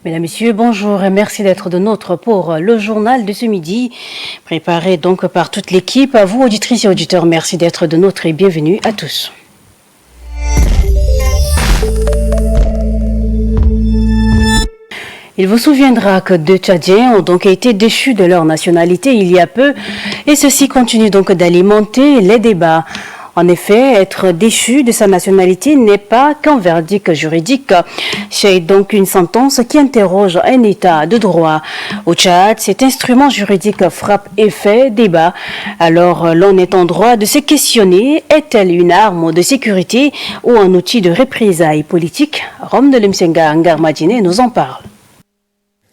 Mesdames, Messieurs, bonjour et merci d'être de nôtres pour le journal de ce midi, préparé donc par toute l'équipe. À vous, auditrices et auditeurs, merci d'être de nôtres et bienvenue à tous. Il vous souviendra que deux Tchadiens ont donc été déchus de leur nationalité il y a peu et ceci continue donc d'alimenter les débats. En effet, être déchu de sa nationalité n'est pas qu'un verdict juridique. C'est donc une sentence qui interroge un état de droit. Au Tchad, cet instrument juridique frappe et fait débat. Alors, l'on est en droit de se questionner, est-elle une arme de sécurité ou un outil de représailles politiques? Rome de Lemsenga Ngarmadine nous en parle.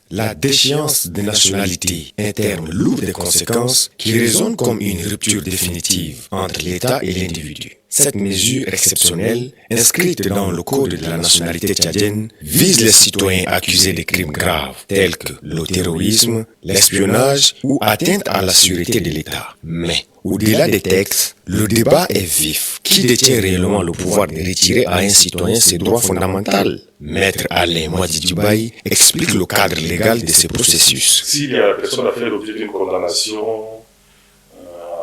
La déchéance de nationalité, un terme lourd de conséquences qui résonne comme une rupture définitive entre l'État et l'individu. Cette mesure exceptionnelle, inscrite dans le Code de la nationalité tchadienne, vise les citoyens accusés de crimes graves tels que le terrorisme, l'espionnage ou atteinte à la sûreté de l'État. Mais, au-delà des textes, le débat est vif. Qui détient réellement le pouvoir de retirer à un citoyen ses droits fondamentaux? Maître Alain Mouadi explique le cadre légal de ce processus. Si la personne a fait l'objet d'une condamnation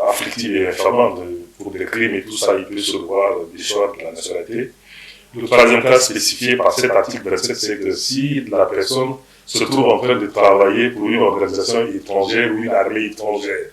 afflictive et infamante pour des crimes et tout ça, il peut se voir déchoir de la nationalité. Le troisième cas spécifié par cet article 27, c'est que si la personne se trouve en train de travailler pour une organisation étrangère ou une armée étrangère,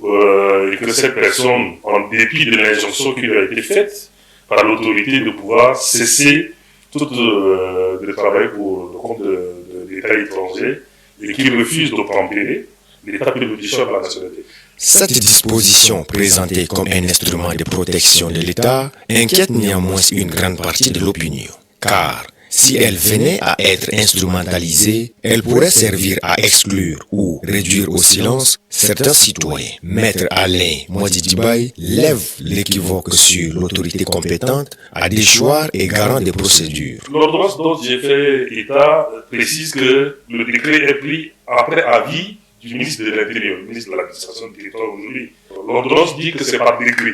et que cette personne, en dépit de l'injonction qui lui a été faite par l'autorité de pouvoir cesser de travailler pour le compte de l'État étranger et qui refuse d'obtempérer, l'État peut le déchoir de la nationalité. Cette disposition, présentée comme un instrument de protection de l'État, inquiète néanmoins une grande partie de l'opinion. Car, si elle venait à être instrumentalisée, elle pourrait servir à exclure ou réduire au silence certains citoyens. Maître Alain Mouadi lève l'équivoque sur l'autorité compétente à déchoir et garant des procédures. L'ordonnance dont j'ai fait état précise que le décret est pris après avis du ministre de l'Intérieur, le ministre de l'Administration du territoire aujourd'hui. L'ordonnance dit que c'est par décret.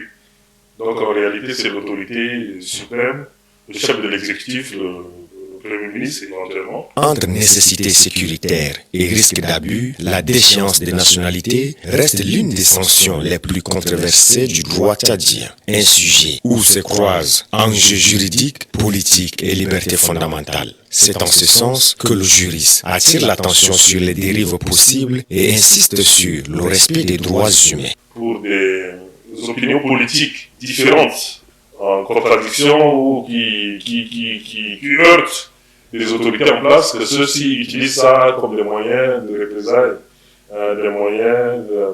Donc en réalité, c'est l'autorité suprême, le chef de l'exécutif, le Premier ministre éventuellement. Entre nécessité sécuritaire et risque d'abus, la déchéance de nationalité reste l'une des sanctions les plus controversées du droit tchadien. Un sujet où se croisent enjeux juridiques, politiques et libertés fondamentales. C'est en ce sens que le juriste attire l'attention sur les dérives possibles et insiste sur le respect des droits humains. Pour des opinions politiques différentes, en contradiction ou qui heurtent les autorités en place, que ceux-ci utilisent ça comme des moyens de représailles, des moyens de...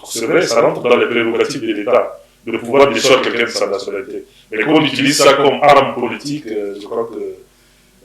C'est vrai, ça rentre dans les prérogatives de l'État, de pouvoir déchoir quelqu'un de sa nationalité. Mais quand on utilise ça comme arme politique, je crois que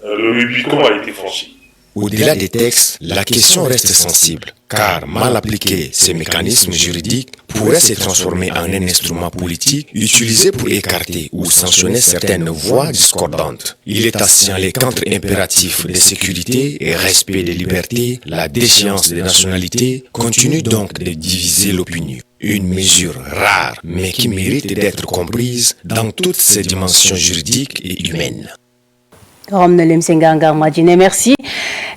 le Rubicon a été franchi. Au-delà des textes, la question reste sensible, car mal appliqués, ces mécanismes juridiques pourraient se transformer en un instrument politique utilisé pour écarter ou sanctionner certaines voix discordantes. Il est à signaler qu'entre impératifs de sécurité et respect des libertés, la déchéance des nationalités continue donc de diviser l'opinion. Une mesure rare, mais qui mérite d'être comprise dans toutes ses dimensions juridiques et humaines. Merci.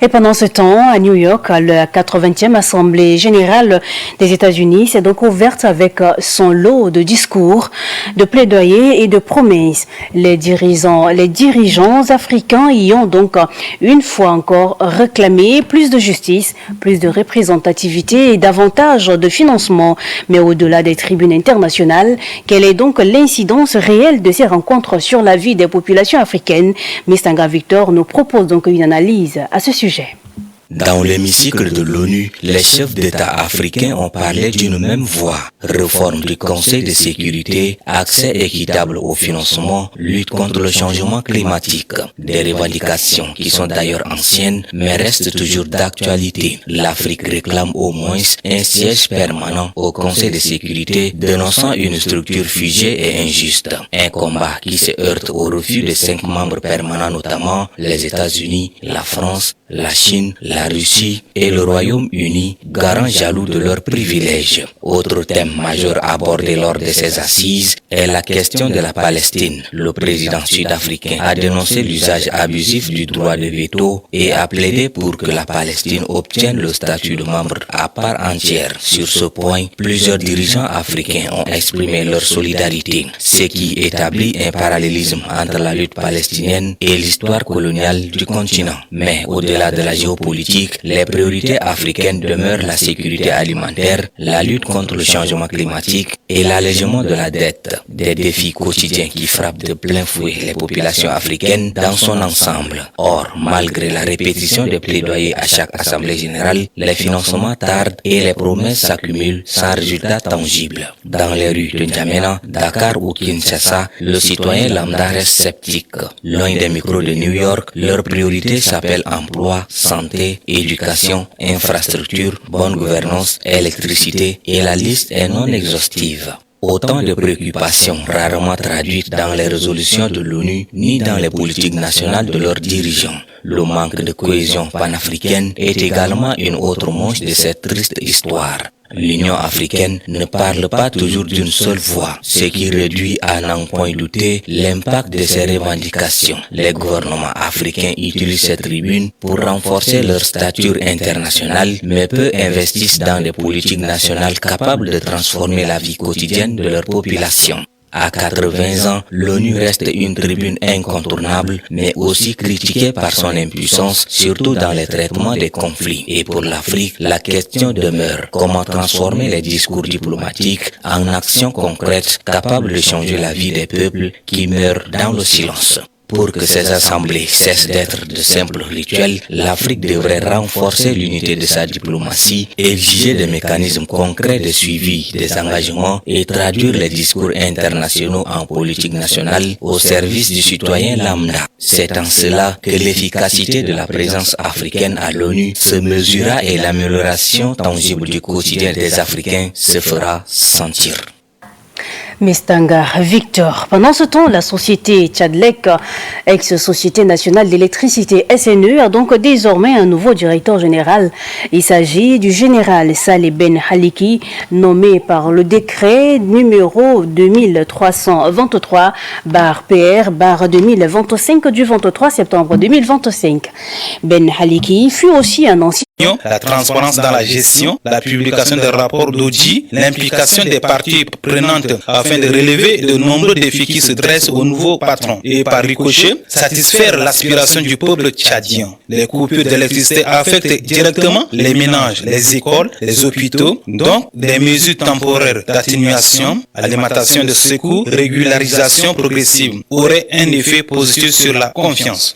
Et pendant ce temps, à New York, la 80e Assemblée générale des États-Unis s'est donc ouverte avec son lot de discours, de plaidoyers et de promesses. Les dirigeants africains y ont donc une fois encore réclamé plus de justice, plus de représentativité et davantage de financement. Mais au-delà des tribunes internationales, quelle est donc l'incidence réelle de ces rencontres sur la vie des populations africaines? Mr. Victor nous propose donc une analyse à ce sujet. Dans l'hémicycle de l'ONU, les chefs d'État africains ont parlé d'une même voix. Réforme du Conseil de sécurité, accès équitable au financement, lutte contre le changement climatique. Des revendications qui sont d'ailleurs anciennes, mais restent toujours d'actualité. L'Afrique réclame au moins un siège permanent au Conseil de sécurité, dénonçant une structure figée et injuste. Un combat qui se heurte au refus de 5 membres permanents, notamment les États-Unis, la France, la Chine, la la Russie et le Royaume-Uni, garants jaloux de leurs privilèges. Autre thème majeur abordé lors de ces assises est la question de la Palestine. Le président sud-africain a dénoncé l'usage abusif du droit de veto et a plaidé pour que la Palestine obtienne le statut de membre à part entière. Sur ce point, plusieurs dirigeants africains ont exprimé leur solidarité, ce qui établit un parallélisme entre la lutte palestinienne et l'histoire coloniale du continent. Mais au-delà de la géopolitique, les priorités africaines demeurent la sécurité alimentaire, la lutte contre le changement climatique et l'allègement de la dette, des défis quotidiens qui frappent de plein fouet les populations africaines dans son ensemble. Or, malgré la répétition des plaidoyers à chaque assemblée générale, les financements tardent et les promesses s'accumulent sans résultat tangible. Dans les rues de N'Djamena, Dakar ou Kinshasa, le citoyen lambda reste sceptique. Loin des micros de New York, leurs priorités s'appellent emploi, santé, éducation, infrastructure, bonne gouvernance, électricité et la liste est non exhaustive. Autant de préoccupations rarement traduites dans les résolutions de l'ONU ni dans les politiques nationales de leurs dirigeants. Le manque de cohésion panafricaine est également une autre manche de cette triste histoire. L'Union africaine ne parle pas toujours d'une seule voix, ce qui réduit à n'en point douter l'impact de ces revendications. Les gouvernements africains utilisent ces tribunes pour renforcer leur stature internationale, mais peu investissent dans des politiques nationales capables de transformer la vie quotidienne de leur population. À 80 ans, l'ONU reste une tribune incontournable, mais aussi critiquée par son impuissance, surtout dans le traitement des conflits. Et pour l'Afrique, la question demeure: comment transformer les discours diplomatiques en actions concrètes capables de changer la vie des peuples qui meurent dans le silence? Pour que ces assemblées cessent d'être de simples rituels, l'Afrique devrait renforcer l'unité de sa diplomatie, exiger des mécanismes concrets de suivi des engagements et traduire les discours internationaux en politique nationale au service du citoyen lambda. C'est en cela que l'efficacité de la présence africaine à l'ONU se mesurera et l'amélioration tangible du quotidien des Africains se fera sentir. Mestanga Victor. Pendant ce temps, la société Tchadlec, ex-Société nationale d'électricité SNE, a donc désormais un nouveau directeur général. Il s'agit du général Saleh Ben Haliki, nommé par le décret numéro 2323/PR/2025 du 23 septembre 2025. Ben Haliki fut aussi un ancien. La transparence dans la gestion, la publication des rapports d'audit, l'implication des parties prenantes afin de relever de nombreux défis qui se dressent au nouveau patron et par ricochet, satisfaire l'aspiration du peuple tchadien. Les coupures d'électricité affectent directement les ménages, les écoles, les hôpitaux, donc des mesures temporaires d'atténuation, alimentation de secours, régularisation progressive auraient un effet positif sur la confiance.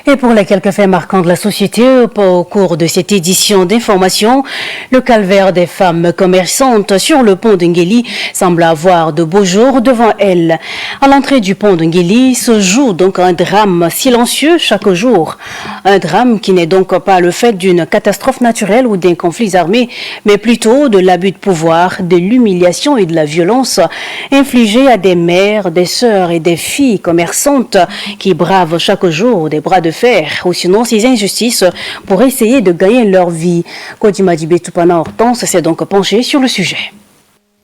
Et pour les quelques faits marquants de la société, au cours de cette édition d'information, le calvaire des femmes commerçantes sur le pont de Nguéli semble avoir de beaux jours devant elles. À l'entrée du pont de Nguéli se joue donc un drame silencieux chaque jour. Un drame qui n'est donc pas le fait d'une catastrophe naturelle ou d'un conflit armé, mais plutôt de l'abus de pouvoir, de l'humiliation et de la violence infligée à des mères, des sœurs et des filles commerçantes qui bravent chaque jour des bras de fer, ou sinon ces injustices pour essayer de gagner leur vie. Kodima Dibetupana Hortense s'est donc penché sur le sujet.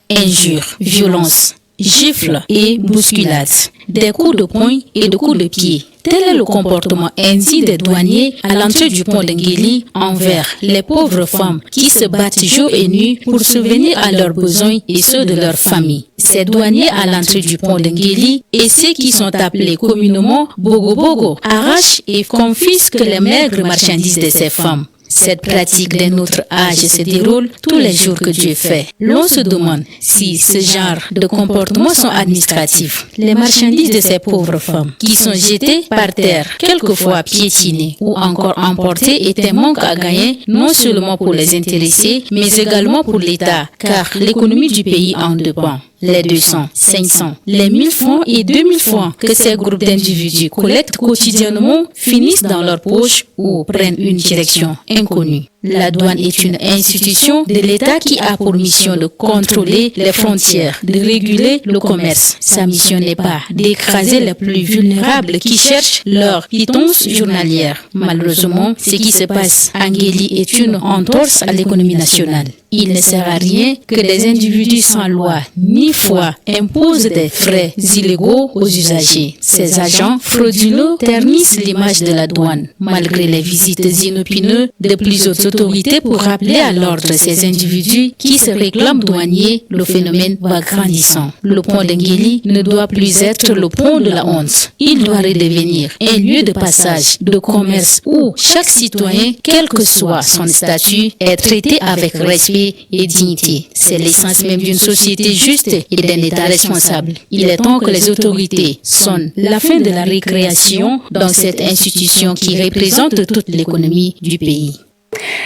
Injures, violences, gifles et bousculades, des coups de poing et de coups de pied. Tel est le comportement indigne des douaniers à l'entrée du pont de Nguéli envers les pauvres femmes qui se battent jour et nuit pour subvenir à leurs besoins et ceux de leur famille. Ces douaniers à l'entrée du pont de Nguéli et ceux qui sont appelés communément Bogo Bogo arrachent et confisquent les maigres marchandises de ces femmes. Cette pratique d'un autre âge se déroule tous les jours que Dieu fait. L'on se demande si ce genre de comportements sont administratifs. Les marchandises de ces pauvres femmes qui sont jetées par terre, quelquefois piétinées ou encore emportées est un manque à gagner non seulement pour les intéressés mais également pour l'État car l'économie du pays en dépend. Les 200, 500, les 1000 francs et 2000 francs que ces groupes d'individus collectent quotidiennement finissent dans leur poche ou prennent une direction inconnue. La douane est une institution de l'État qui a pour mission de contrôler les frontières, de réguler le commerce. Sa mission n'est pas d'écraser les plus vulnérables qui cherchent leur pitance journalière. Malheureusement, ce qui se passe à Ngéli est une entorse à l'économie nationale. Il ne sert à rien que des individus sans loi ni foi imposent des frais illégaux aux usagers. Ces agents frauduleux ternissent l'image de la douane. Malgré les visites inopineuses de plusieurs autorités pour rappeler à l'ordre ces individus qui se réclament douaniers, le phénomène va grandissant. Le pont d'Ngéli ne doit plus être le pont de la honte. Il doit redevenir un lieu de passage, de commerce où chaque citoyen, quel que soit son statut, est traité avec respect et dignité. C'est l'essence même d'une société juste et d'un État responsable. Il est temps que les autorités sonnent la fin de la récréation dans cette institution qui représente toute l'économie du pays.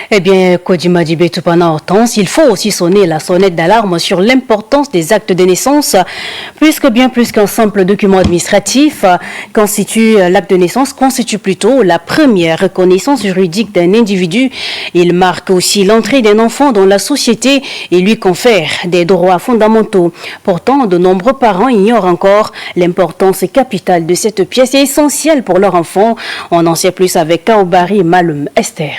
Eh bien, Kodima Dibé pendant Hortense, il faut aussi sonner la sonnette d'alarme sur l'importance des actes de naissance, puisque bien plus qu'un simple document administratif, l'acte de naissance constitue plutôt la première reconnaissance juridique d'un individu. Il marque aussi l'entrée d'un enfant dans la société et lui confère des droits fondamentaux. Pourtant, de nombreux parents ignorent encore l'importance capitale de cette pièce et essentielle pour leur enfant. On en sait plus avec Kaobari Malum Esther.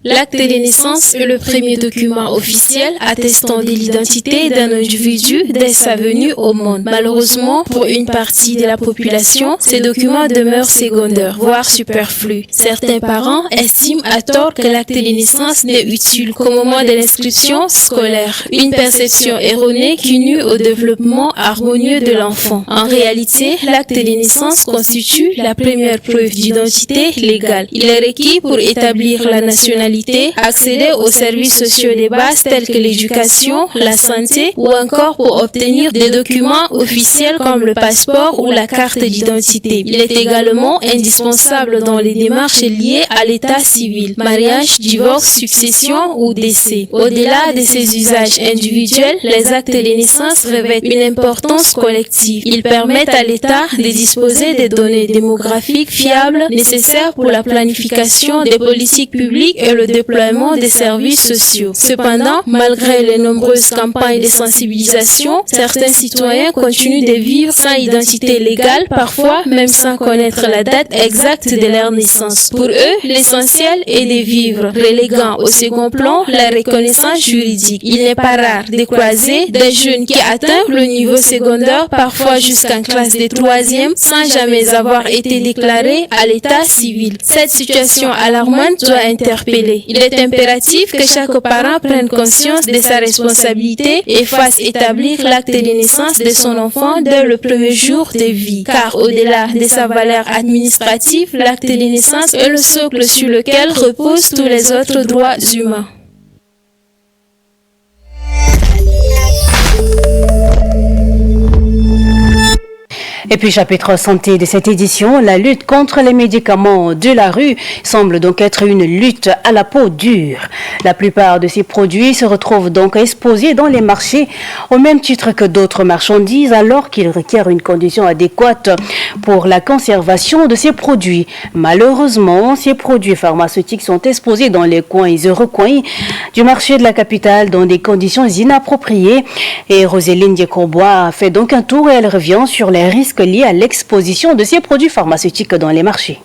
L'acte de naissance est le premier document officiel attestant de l'identité d'un individu dès sa venue au monde. Malheureusement, pour une partie de la population, ces documents demeurent secondaires, voire superflus. Certains parents estiment à tort que l'acte de naissance n'est utile qu'au moment de l'inscription scolaire. Une perception erronée qui nuit au développement harmonieux de l'enfant. En réalité, l'acte de naissance constitue la première preuve d'identité légale. Il est requis pour établir la nationalité, accéder aux services sociaux de base tels que l'éducation, la santé ou encore pour obtenir des documents officiels comme le passeport ou la carte d'identité. Il est également indispensable dans les démarches liées à l'état civil, mariage, divorce, succession ou décès. Au-delà de ces usages individuels, les actes de naissance revêtent une importance collective. Ils permettent à l'État de disposer des données démographiques fiables nécessaires pour la planification des politiques publiques et le déploiement des services sociaux. Cependant, malgré les nombreuses campagnes de sensibilisation, certains citoyens continuent de vivre sans identité légale, parfois même sans connaître la date exacte de leur naissance. Pour eux, l'essentiel est de vivre, reléguant au second plan la reconnaissance juridique. Il n'est pas rare de croiser des jeunes qui atteignent le niveau secondaire, parfois jusqu'en classe de 3e, sans jamais avoir été déclarés à l'état civil. Cette situation alarmante doit interpeller. Il est impératif que chaque parent prenne conscience de sa responsabilité et fasse établir l'acte de naissance de son enfant dès le premier jour de vie. Car au-delà de sa valeur administrative, l'acte de naissance est le socle sur lequel reposent tous les autres droits humains. Et puis, chapitre santé de cette édition, la lutte contre les médicaments de la rue semble donc être une lutte à la peau dure. La plupart de ces produits se retrouvent donc exposés dans les marchés au même titre que d'autres marchandises, alors qu'ils requièrent une condition adéquate pour la conservation de ces produits. Malheureusement, ces produits pharmaceutiques sont exposés dans les coins et recoins du marché de la capitale dans des conditions inappropriées. Et Roséline Diacourbois a fait donc un tour et elle revient sur les risques liés à l'exposition de ces produits pharmaceutiques dans les marchés.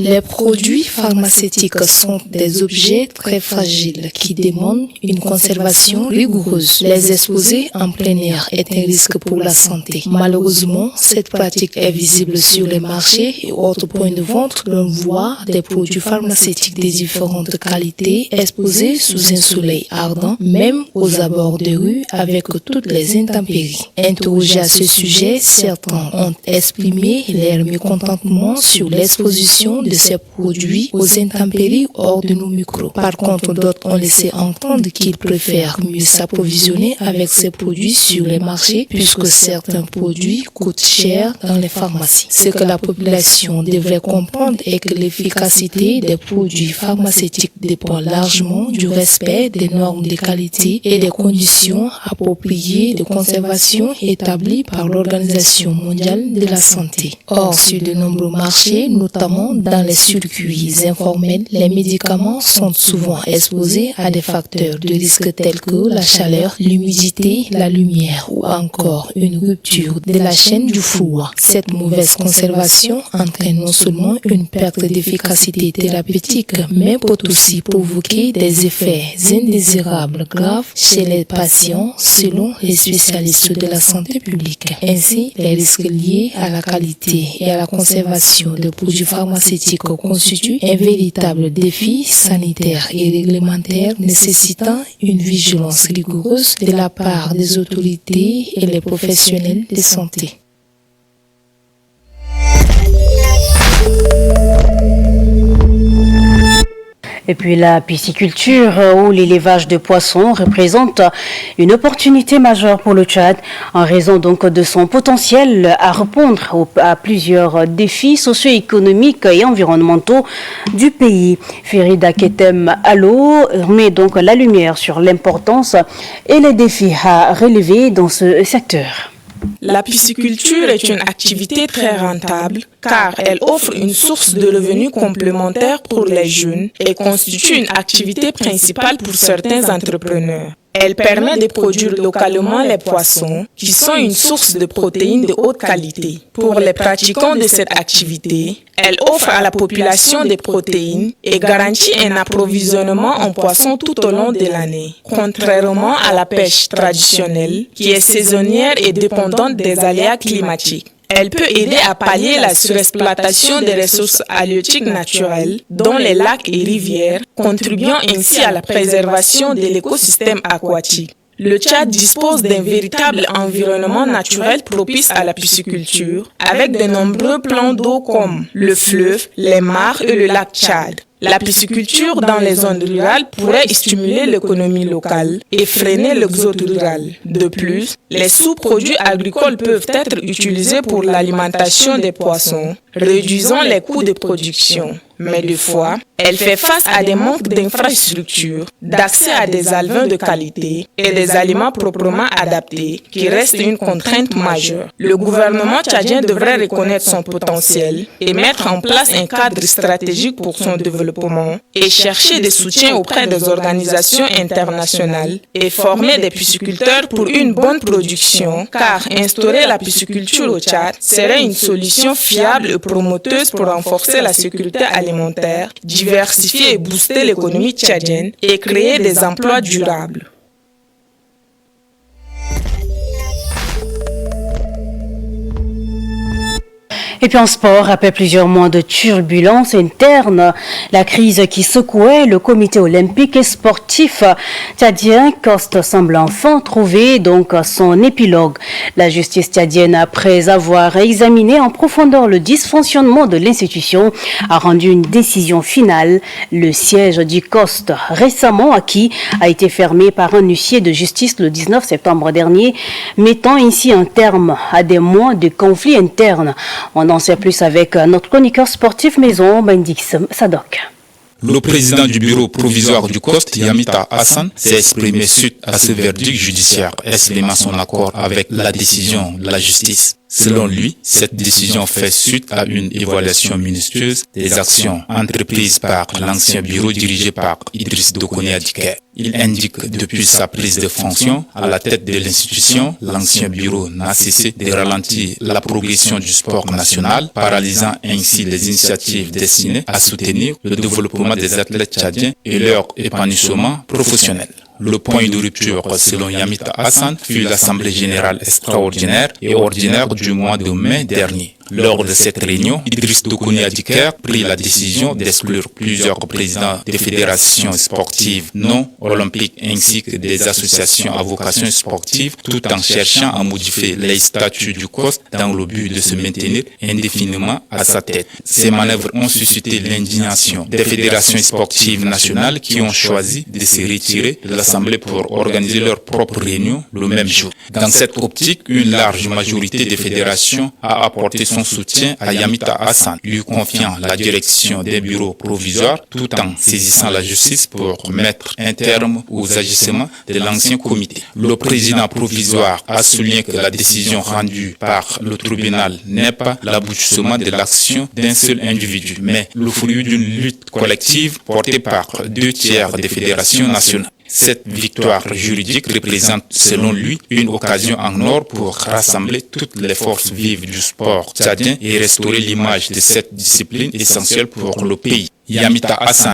Les produits pharmaceutiques sont des objets très fragiles qui demandent une conservation rigoureuse. Les exposer en plein air est un risque pour la santé. Malheureusement, cette pratique est visible sur les marchés et autres points de vente l'on voit des produits pharmaceutiques de différentes qualités exposés sous un soleil ardent, même aux abords des rues avec toutes les intempéries. Interrogés à ce sujet, certains ont exprimé leur mécontentement sur l'exposition de ces produits aux intempéries hors de nos micros. Par contre, d'autres ont laissé entendre qu'ils préfèrent mieux s'approvisionner avec ces produits sur les marchés puisque certains produits coûtent cher dans les pharmacies. Ce que la population devrait comprendre est que l'efficacité des produits pharmaceutiques dépend largement du respect des normes de qualité et des conditions appropriées de conservation établies par l'Organisation mondiale de la santé. Or, sur de nombreux marchés, notamment dans Dans les circuits informels, les médicaments sont souvent exposés à des facteurs de risque tels que la chaleur, l'humidité, la lumière ou encore une rupture de la chaîne du froid. Cette mauvaise conservation entraîne non seulement une perte d'efficacité thérapeutique, mais peut aussi provoquer des effets indésirables graves chez les patients selon les spécialistes de la santé publique. Ainsi, les risques liés à la qualité et à la conservation de produits pharmaceutiques constituent un véritable défi sanitaire et réglementaire nécessitant une vigilance rigoureuse de la part des autorités et les professionnels de santé. Et puis la pisciculture ou l'élevage de poissons représente une opportunité majeure pour le Tchad en raison donc de son potentiel à répondre à plusieurs défis socio-économiques et environnementaux du pays. Ferida Ketem Allo met donc la lumière sur l'importance et les défis à relever dans ce secteur. La pisciculture est une activité très rentable car elle offre une source de revenus complémentaire pour les jeunes et constitue une activité principale pour certains entrepreneurs. Elle permet de produire localement les poissons, qui sont une source de protéines de haute qualité. Pour les pratiquants de cette activité, elle offre à la population des protéines et garantit un approvisionnement en poissons tout au long de l'année, contrairement à la pêche traditionnelle, qui est saisonnière et dépendante des aléas climatiques. Elle peut aider à pallier la surexploitation des ressources halieutiques naturelles, dont les lacs et rivières, contribuant ainsi à la préservation de l'écosystème aquatique. Le Tchad dispose d'un véritable environnement naturel propice à la pisciculture, avec de nombreux plans d'eau comme le fleuve, les mares et le lac Tchad. La pisciculture dans les zones rurales pourrait stimuler l'économie locale et freiner l'exode rural. De plus, les sous-produits agricoles peuvent être utilisés pour l'alimentation des poissons, réduisant les coûts de production. Mais des fois, elle fait face à des manques d'infrastructures, d'accès à des alevins de qualité et des aliments proprement adaptés, qui restent une contrainte majeure. Le gouvernement tchadien devrait reconnaître son potentiel et mettre en place un cadre stratégique pour son développement et chercher des soutiens auprès des organisations internationales et former des pisciculteurs pour une bonne production, car instaurer la pisciculture au Tchad serait une solution fiable et promoteuse pour renforcer la sécurité alimentaire, diversifier et booster l'économie tchadienne et créer des emplois durables. Et puis en sport, après plusieurs mois de turbulences internes, la crise qui secouait le comité olympique et sportif tchadien COST semble enfin trouver donc son épilogue. La justice tchadienne, après avoir examiné en profondeur le dysfonctionnement de l'institution, a rendu une décision finale. Le siège du COST, récemment acquis, a été fermé par un huissier de justice le 19 septembre dernier, mettant ainsi un terme à des mois de conflits internes. On en sait plus avec notre chroniqueur sportif maison, Bendix Sadok. Le président du bureau provisoire du COST, Yamita Hassan, s'est exprimé suite à ce verdict judiciaire, exprimant son accord avec la décision de la justice. Selon lui, cette décision fait suite à une évaluation minutieuse des actions entreprises par l'ancien bureau dirigé par Idriss Dokone Adike. Il indique que depuis sa prise de fonction à la tête de l'institution, l'ancien bureau n'a cessé de ralentir la progression du sport national, paralysant ainsi les initiatives destinées à soutenir le développement des athlètes tchadiens et leur épanouissement professionnel. Le point de rupture, selon Yamita Hassan, fut l'Assemblée générale extraordinaire et ordinaire du mois de mai dernier. Lors de cette réunion, Idriss Dokone Adike prit la décision d'exclure plusieurs présidents des fédérations sportives non olympiques ainsi que des associations à vocation sportive, tout en cherchant à modifier les statuts du COST dans le but de se maintenir indéfiniment à sa tête. Ces manœuvres ont suscité l'indignation des fédérations sportives nationales qui ont choisi de se retirer de l'Assemblée pour organiser leur propre réunion le même jour. Dans cette optique, une large majorité des fédérations a apporté son son soutien à Yamita Hassan, lui confiant la direction des bureaux provisoires tout en saisissant la justice pour mettre un terme aux agissements de l'ancien comité. Le président provisoire a souligné que la décision rendue par le tribunal n'est pas l'aboutissement de l'action d'un seul individu, mais le fruit d'une lutte collective portée par 2/3 des fédérations nationales. Cette victoire juridique représente, selon lui, une occasion en or pour rassembler toutes les forces vives du sport tchadien et restaurer l'image de cette discipline essentielle pour le pays. Yamita Hassan